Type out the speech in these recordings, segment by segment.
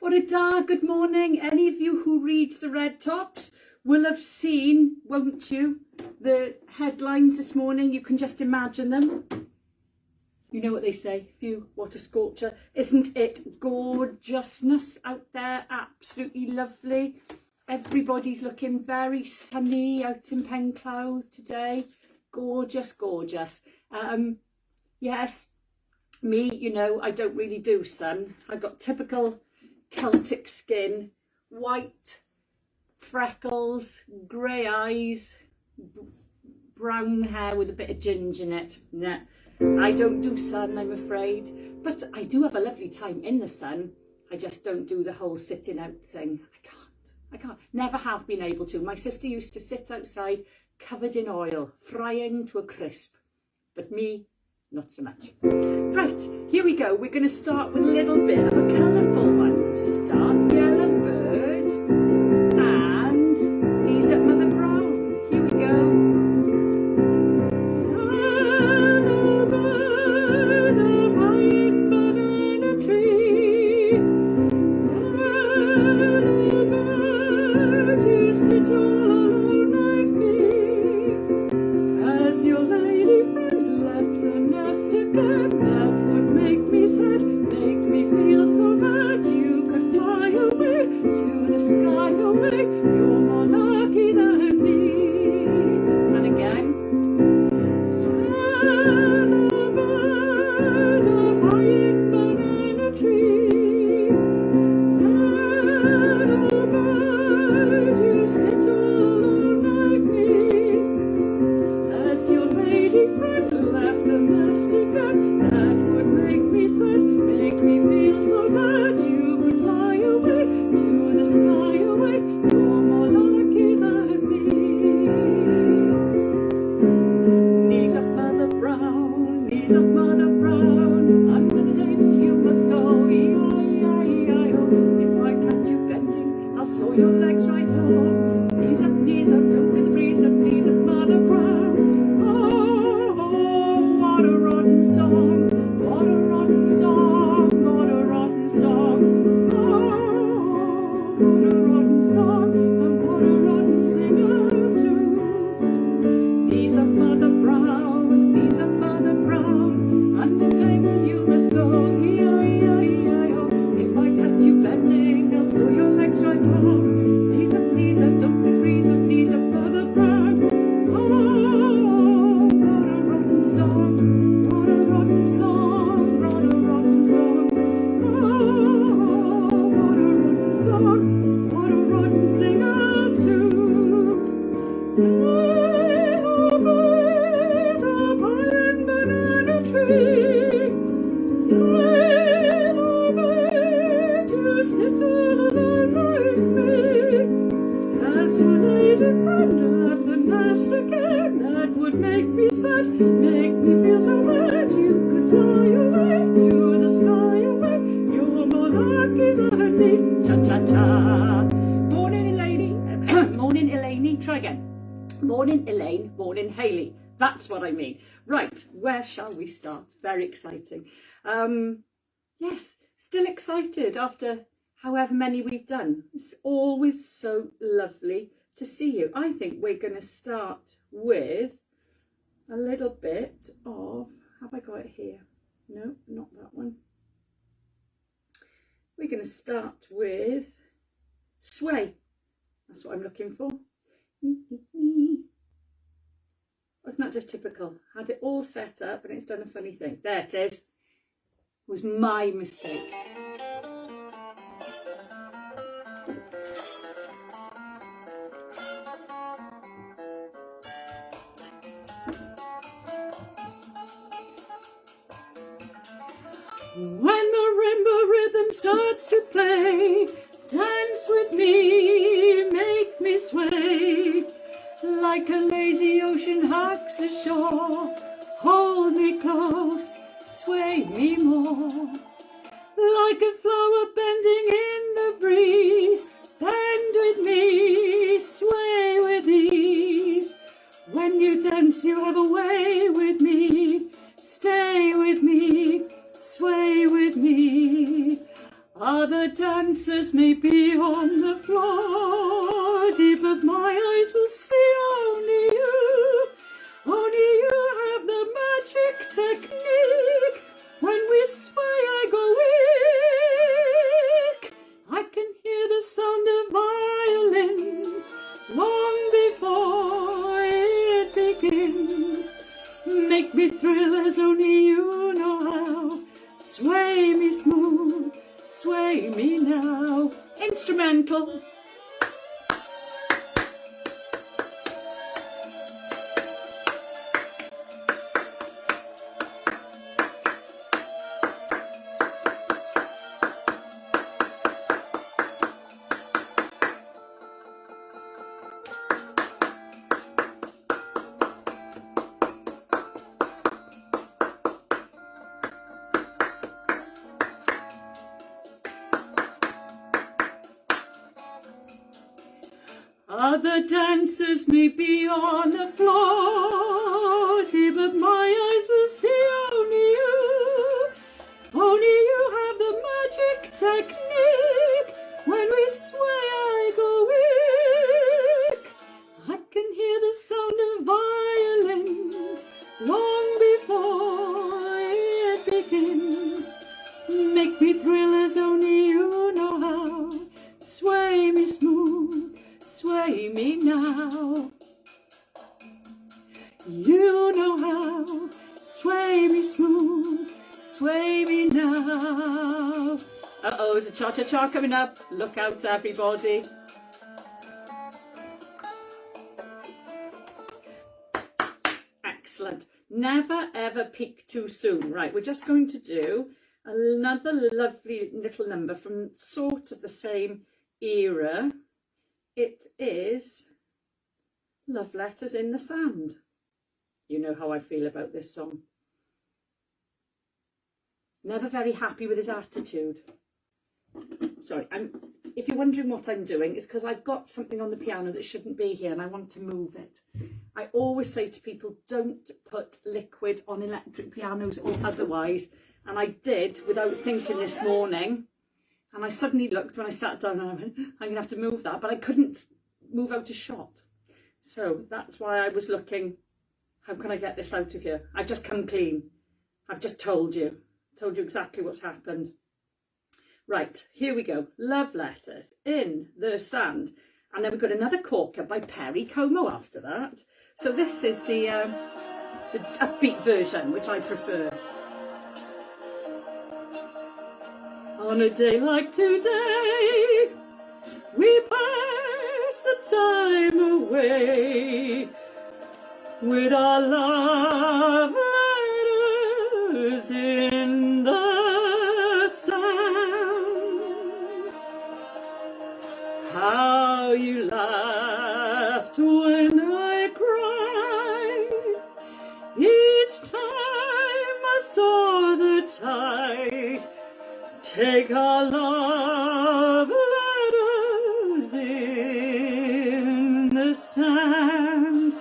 Bore da, good morning. Any of you who reads the Red Tops will have seen, won't you, the headlines this morning. You can just imagine them. You know what they say, phew, what a scorcher. Isn't it gorgeousness out there? Absolutely lovely. Everybody's looking very sunny out in Pencloud today. Gorgeous, gorgeous. Yes, me, you know, I don't really do sun. I've got typical Celtic skin, white freckles, grey eyes, brown hair with a bit of ginger in it. Nah, I don't do sun, I'm afraid, but I do have a lovely time in the sun. I just don't do the whole sitting out thing. I can't, never have been able to. My sister used to sit outside covered in oil, frying to a crisp, but me, not so much. Right, here we go. We're going to start with a little bit of a colourful one to start. Yellow bird, and he's at Mother Brown. Here we go. Yellow bird up high in banana tree. Yellow bird, you sit all alone like me. As your lady friend left the nest again, that would make me sad, make me feel so bad. You could fly away to the sky away. You're more lucky than me. And again. Yellow bird up high in banana tree. Yellow bird, you sit all alone like me. As your lady friend left the nest again, that would make me sad, make me feel so bad. You could fly away to the sky away. You're more lucky than me. Knees up, Mother Brown, knees up, Mother Brown. Under the table you must go. E-I-E-I-E-I-O. If I catch you bending, I'll saw your legs right off. Knees up, don't get the breeze up, knees up, Mother Brown. What a rotten song, what a rotten song, what a rotten song. Oh, what a rotten song, and what a rotten singer too. Knees up, Mother Brown, knees up, Mother Brown. Under the table you must go. E-I-E-I-E-I-O. If I catch you bending, I'll sew your legs right off. Knees up, don't be breeze up, knees up, Mother Brown. Oh, what a rotten song, what a rotten song, what a rotten song. Oh, what a rotten song, what a rotten singer too. Yellow bird up high in banana tree. Yellow bird, you sit all alone like me. As your lady friend left the nest again, that would make me sad, make me feel so bad. You could fly away to the sky away. You're more lucky than me. Cha-cha-cha. Morning, Elaine. Morning, Elaine. Try again. Morning, Elaine. Morning, Hayley. That's what I mean. Right, where shall we start? Very exciting. Yes, still excited after however many we've done. It's always so lovely to see you. I think we're going to start with a little bit of, have I got it here? No, not that one. We're going to start with Sway. That's what I'm looking for. Wasn't that just typical? Had it all set up and it's done a funny thing. There it is. It was my mistake. When the rainbow rhythm starts to play, dance with me, make me sway. Like a lazy ocean hugs the shore, hold me close, sway me more. Like a flower bending in the breeze, bend with me, sway with ease. When you dance you have a way with me, stay with me, sway with me. Other dancers may be on the floor, dear, but my eyes will see only you. Only you have the magic technique. When we sway, I go weak. I can hear the sound of violins long before it begins. Make me thrill as only you know how. Sway me smooth, sway me now. Instrumental. Other dancers may be on the floor, dear, but my eyes will see only you. Only you have the magic technique. When we sway, I go weak. I can hear the sound of violins long before it begins. Make me thrill as only you know how. Sway me smooth, sway me now. You know how. Sway me smooth, sway me now. Uh-oh, there's a cha-cha-cha coming up. Look out, everybody. Excellent. Never ever peak too soon. Right, we're just going to do another lovely little number from sort of the same era. It is Love Letters in the Sand. You know how I feel about this song. Never very happy with his attitude. Sorry, if you're wondering what I'm doing, it's because I've got something on the piano that shouldn't be here and I want to move it. I always say to people, don't put liquid on electric pianos or otherwise. And I did without thinking this morning. And I suddenly looked when I sat down and I went, I'm going to have to move that. But I couldn't move out of shot. So that's why I was looking, how can I get this out of here? I've just come clean. I've just told you exactly what's happened. Right, here we go. Love Letters in the Sand. And then we've got another corker by Perry Como after that. So this is the upbeat version, which I prefer. On a day like today, we pass the time away with our love letters in the sand. How you laughed when I cried each time I saw the tide take our love letters in the sand.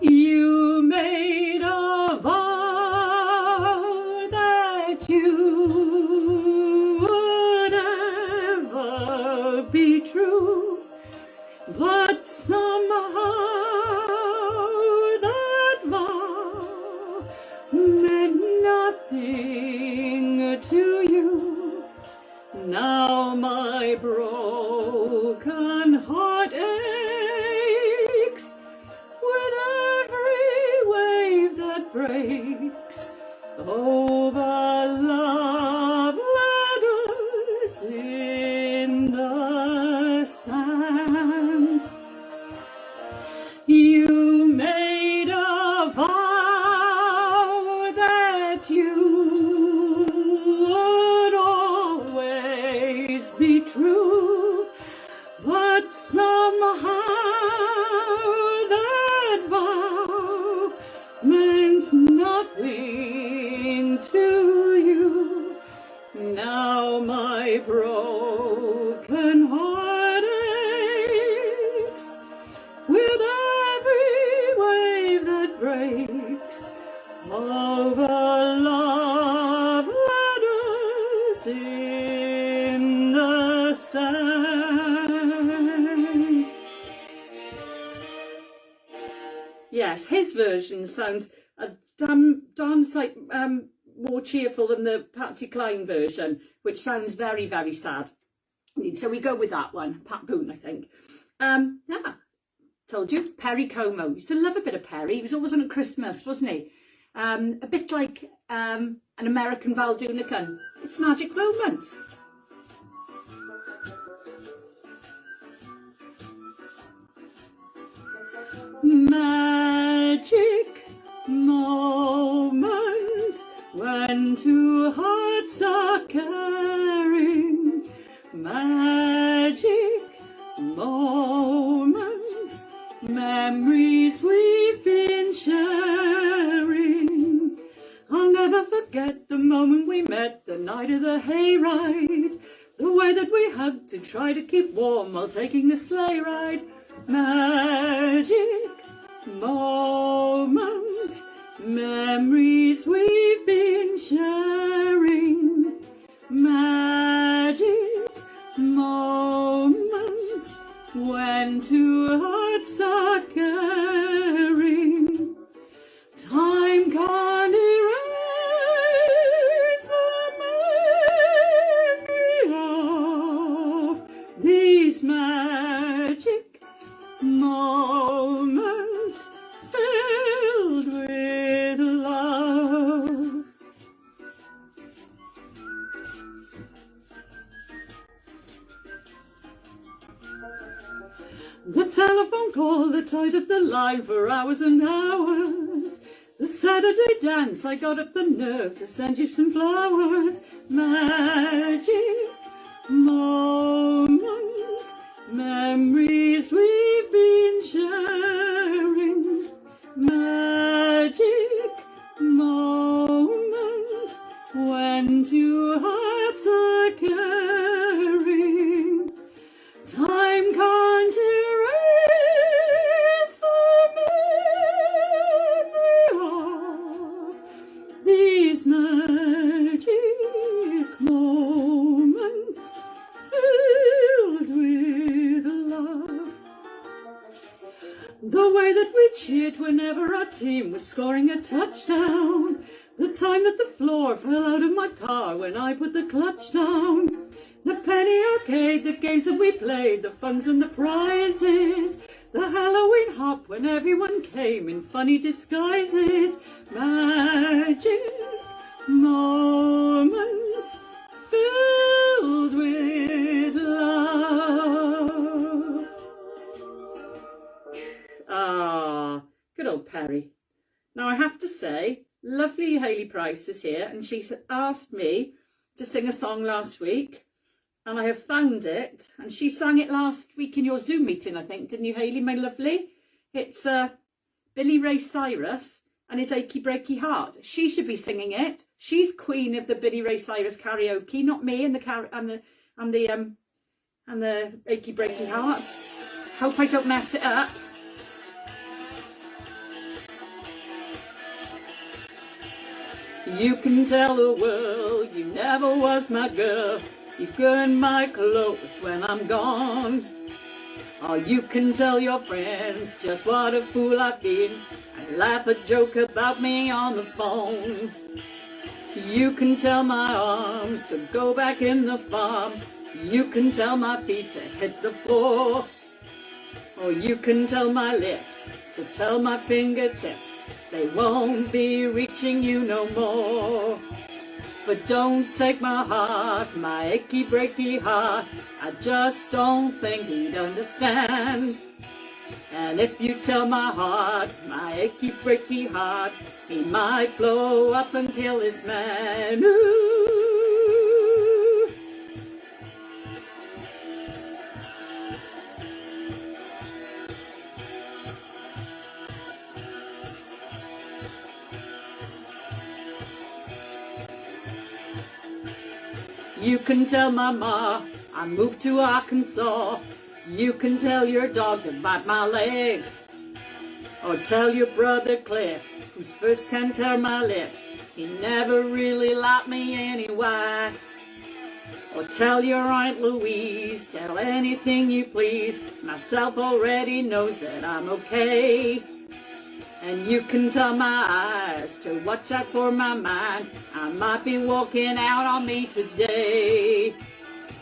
You made a vow that you would ever be true, but somehow that vow meant nothing to you. Now my broken heart aches with every wave that breaks over love letters in the sand. You made a vow that you would always be true, but somehow that vow meant nothing to you. Now my broken heart aches with every wave that breaks over love letters yes, his version sounds a darn sight more cheerful than the Patsy Cline version, which sounds very, very sad. So we go with that one, Pat Boone, I think. Yeah, told you, Perry Como. Used to love a bit of Perry. He was always on at Christmas, wasn't he? A bit like an American Val Doonican. It's Magic Moments. Magic moments when two hearts are caring. Magic moments, memories we've been sharing. I'll never forget the moment we met the night of the hayride. The way that we hugged to try to keep warm while taking the sleigh ride. Magic moments, memories we've been sharing. Magic moments when two hearts are caring. Time can't erase the memory of these magic moments filled with love. The telephone call that tied up the line for hours and hours. The Saturday dance, I got up the nerve to send you some flowers. Magic moments, memories we've been sharing. Magic moments when two hearts are caring. Time can't erase the memory of these magic moments filled with love. The way that we cheered whenever our team was scoring a touchdown. The time that the floor fell out of my car when I put the clutch down. The penny arcade, the games that we played, the funs and the prizes. The Halloween hop when everyone came in funny disguises. Magic moments filled with love. Ah, good old Perry. Now I have to say, lovely Hayley Price is here, and she asked me to sing a song last week. And I have found it, and she sang it last week in your Zoom meeting, I think, didn't you, Hayley, my lovely? It's Billy Ray Cyrus and his Achy Breaky Heart. She should be singing it. She's queen of the Billy Ray Cyrus karaoke, not me, and the Achy Breaky Heart. Hope I don't mess it up. You can tell the world you never was my girl. You burn my clothes when I'm gone. Or you can tell your friends just what a fool I've been and laugh a joke about me on the phone. You can tell my arms to go back in the farm. You can tell my feet to hit the floor. Or you can tell my lips to tell my fingertips they won't be reaching you no more. But don't take my heart, my achy breaky heart. I just don't think he'd understand. And if you tell my heart, my achy breaky heart, he might blow up and kill this man. Ooh. You can tell my ma I moved to Arkansas. You can tell your dog to bite my leg. Or tell your brother Cliff, whose first can tear my lips, he never really liked me anyway. Or tell your Aunt Louise, tell anything you please. Myself already knows that I'm okay. And you can tell my eyes to watch out for my mind. I might be walking out on me today.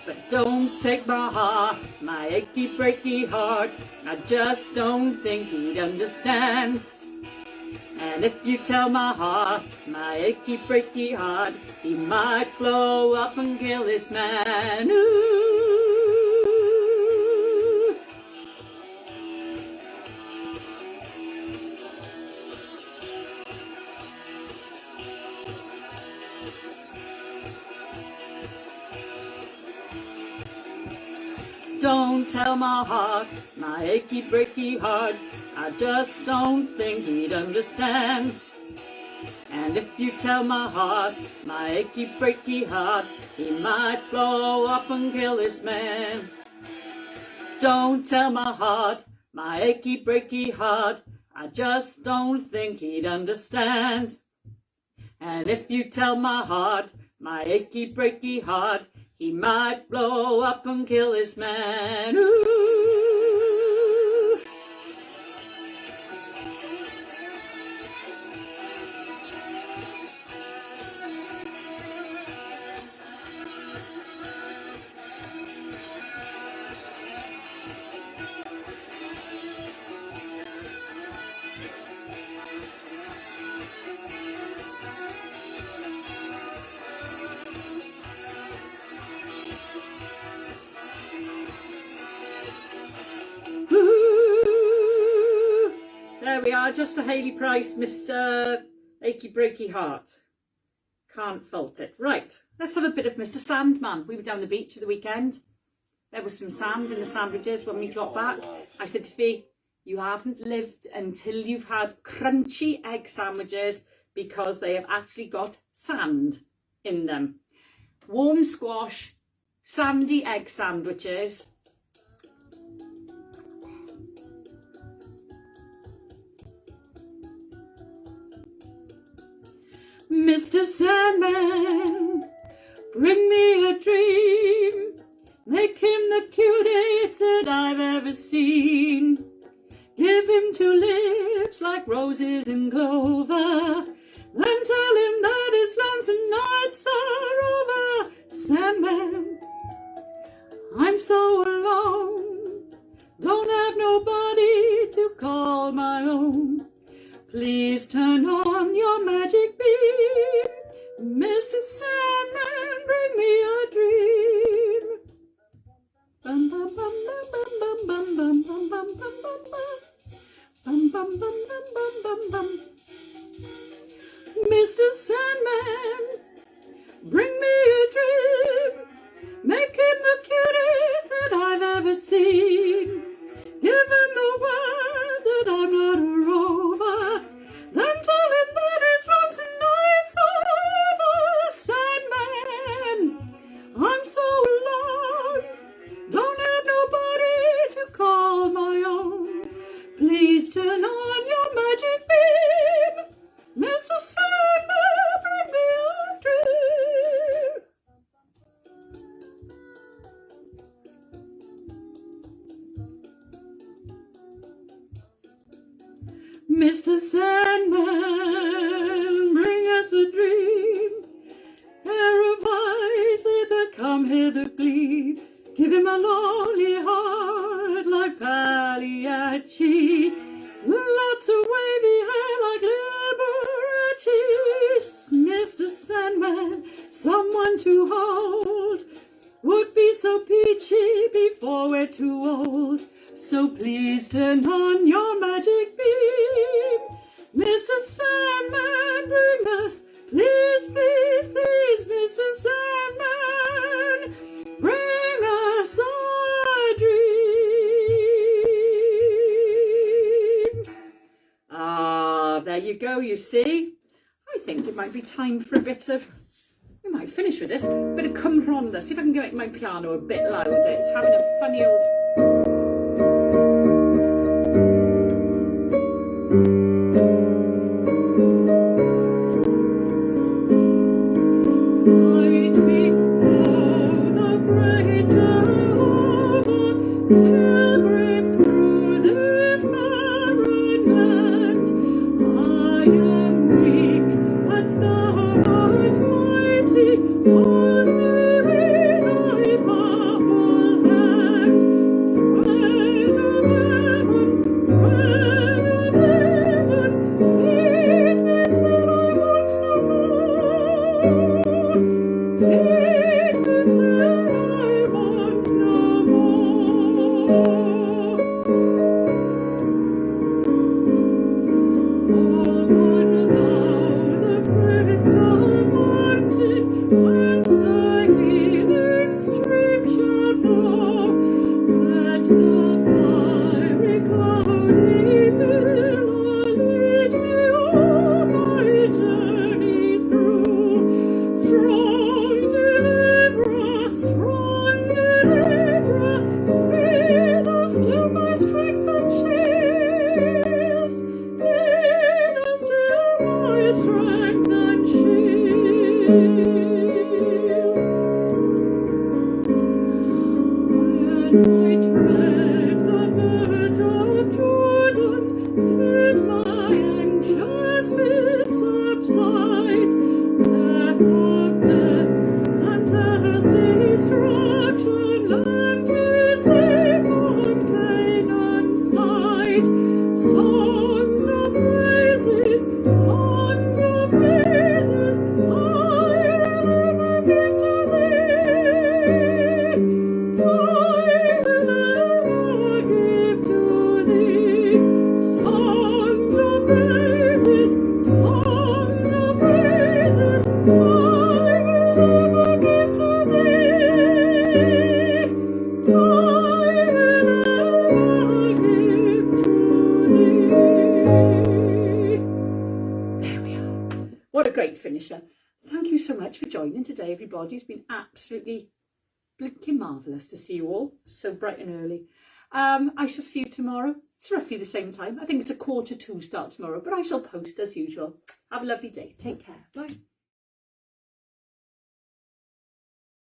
But don't take my heart, my achy breaky heart. I just don't think he'd understand. And if you tell my heart, my achy breaky heart, he might blow up and kill this man. Ooh. Don't tell my heart, my achy breaky heart, I just don't think he'd understand. And if you tell my heart, my achy breaky heart, he might blow up and kill this man. Don't tell my heart, my achy breaky heart, I just don't think he'd understand. And if you tell my heart, my achy breaky heart, he might blow up and kill this man. Ooh. There we are, just for Hayley Price, Miss Achy Breaky Heart. Can't fault it. Right, let's have a bit of Mr. Sandman. We were down the beach at the weekend. There was some sand in the sandwiches when we got back. I said to Fee, you haven't lived until you've had crunchy egg sandwiches because they have actually got sand in them. Warm squash, sandy egg sandwiches. Mr. Sandman, bring me a dream. Make him the cutest that I've ever seen. Give him two lips like roses and clover. Then tell him that his lonesome nights are over. Sandman, I'm so alone. Don't have nobody to call my own. Please turn on your magic beam. Mr. Sandman, bring me a dream. Bum bum bum bum bum bum bum bum bum bum bum bum bum bum bum bum bum bum. Mr. Sandman, bring me a dream. Make him the cutest that I've ever seen. Give him the word that I'm not a rover. Then tell him that his lonesome nights are over. Sandman, I'm so alone. Don't have nobody to call my own. Please turn on your magic beam. Mr. Sandman, bring me a dream. Mr. Sandman, bring us a dream. Pair of eyes that come hither gleam. Give him a lonely heart like Achy. Lots of wavy hair like Liberace. Mr. Sandman, someone to hold. Would be so peachy before we're too old. So please turn on your magic beam. Mr. Sandman, bring us, please, please, please, Mr. Sandman, bring us a dream. Ah, there you go, you see. I think it might be time for a bit of, we might finish with this, bit of Come Ronda. See if I can get my piano a bit louder. It's having a funny old... Pilgrim through this barren land, When I tread the verge of Jordan, bid my anxious fears subside. Death of death and hell's destruction, land me safe on Canaan's side. Songs of praises, songs of praises, I will ever give to thee. I will ever give to thee. Songs of praises, songs of praises, I will ever give to thee. I will ever give to thee. There we are. What a great finisher. Thank you so much for joining today, everybody. It's been absolutely blinking marvellous to see you all so bright and early. I shall see you tomorrow. It's roughly the same time. I think it's 1:45 start tomorrow, but I shall post as usual. Have a lovely day. Take care. Bye.